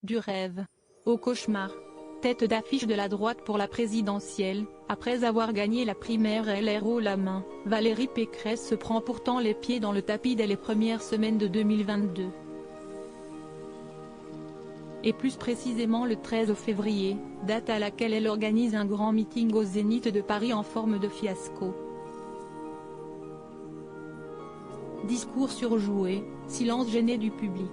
Du rêve au cauchemar. Tête d'affiche de la droite pour la présidentielle, après avoir gagné la primaire LR haut la main, Valérie Pécresse se prend pourtant les pieds dans le tapis dès les premières semaines de 2022. Et plus précisément le 13 février, date à laquelle elle organise un grand meeting au Zénith de Paris en forme de fiasco. Discours surjoué, silence gêné du public.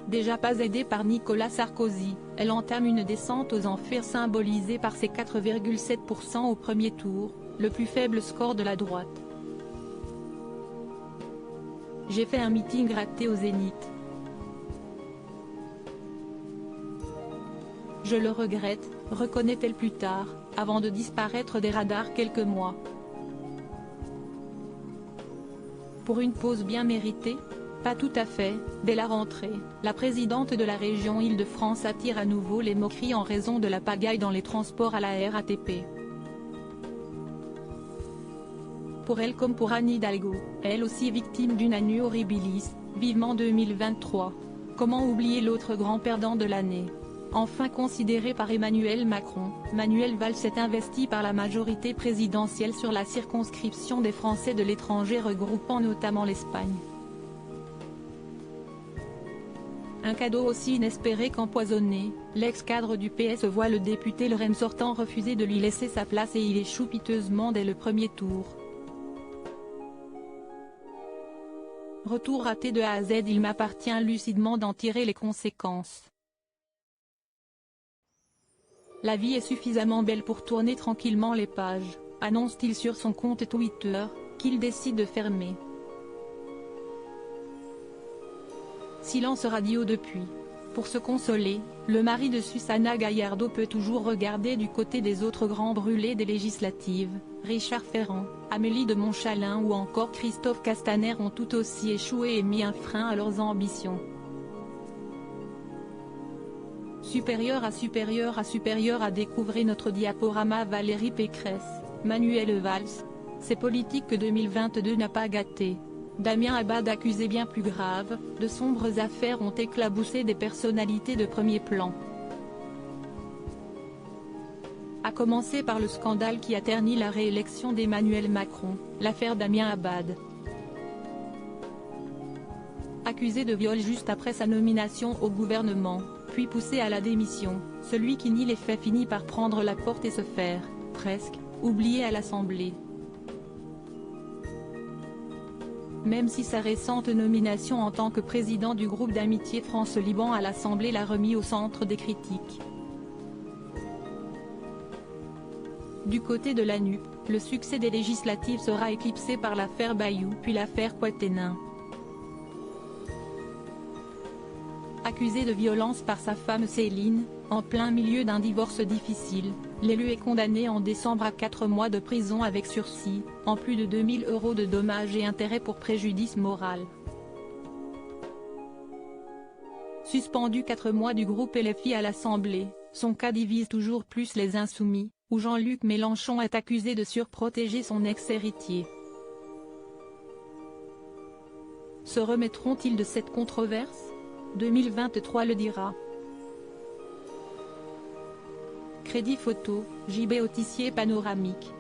Déjà pas aidée par Nicolas Sarkozy, elle entame une descente aux enfers symbolisée par ses 4,7% au premier tour, le plus faible score de la droite. J'ai fait un meeting raté au Zénith. Je le regrette, reconnaît-elle plus tard, avant de disparaître des radars quelques mois. Pour une pause bien méritée? Pas tout à fait. Dès la rentrée, la présidente de la région Île-de-France attire à nouveau les moqueries en raison de la pagaille dans les transports à la RATP. Pour elle comme pour Anne Hidalgo, elle aussi victime d'une annus horribilis, vivement 2023. Comment oublier l'autre grand perdant de l'année? Enfin considéré par Emmanuel Macron, Manuel Valls est investi par la majorité présidentielle sur la circonscription des Français de l'étranger regroupant notamment l'Espagne. Un cadeau aussi inespéré qu'empoisonné, l'ex-cadre du PS voit le député LREM sortant refuser de lui laisser sa place et il échoue piteusement dès le premier tour. Retour raté de A à Z, il m'appartient lucidement d'en tirer les conséquences. La vie est suffisamment belle pour tourner tranquillement les pages, annonce-t-il sur son compte Twitter, qu'il décide de fermer. Silence radio depuis. Pour se consoler, le mari de Susana Gallardo peut toujours regarder du côté des autres grands brûlés des législatives. Richard Ferrand, Amélie de Montchalin ou encore Christophe Castaner ont tout aussi échoué et mis un frein à leurs ambitions. Supérieur à découvrir notre diaporama Valérie Pécresse, Manuel Valls. C'est politique que 2022 n'a pas gâté. Damien Abad accusé bien plus grave, de sombres affaires ont éclaboussé des personnalités de premier plan. A commencer par le scandale qui a terni la réélection d'Emmanuel Macron, l'affaire Damien Abad. Accusé de viol juste après sa nomination au gouvernement, puis poussé à la démission, celui qui nie les faits finit par prendre la porte et se faire, presque, oublier à l'Assemblée. Même si sa récente nomination en tant que président du groupe d'amitié France-Liban à l'Assemblée l'a remis au centre des critiques. Du côté de la NUP, le succès des législatives sera éclipsé par l'affaire Bayou puis l'affaire Poiténin. Accusé de violence par sa femme Céline, en plein milieu d'un divorce difficile, l'élu est condamné en décembre à 4 mois de prison avec sursis, en plus de 2 000 € de dommages et intérêts pour préjudice moral. Suspendu 4 mois du groupe LFI à l'Assemblée, son cas divise toujours plus les Insoumis, où Jean-Luc Mélenchon est accusé de surprotéger son ex-héritier. Se remettront-ils de cette controverse? 2023 le dira. Crédit photo, JB Autissier panoramique.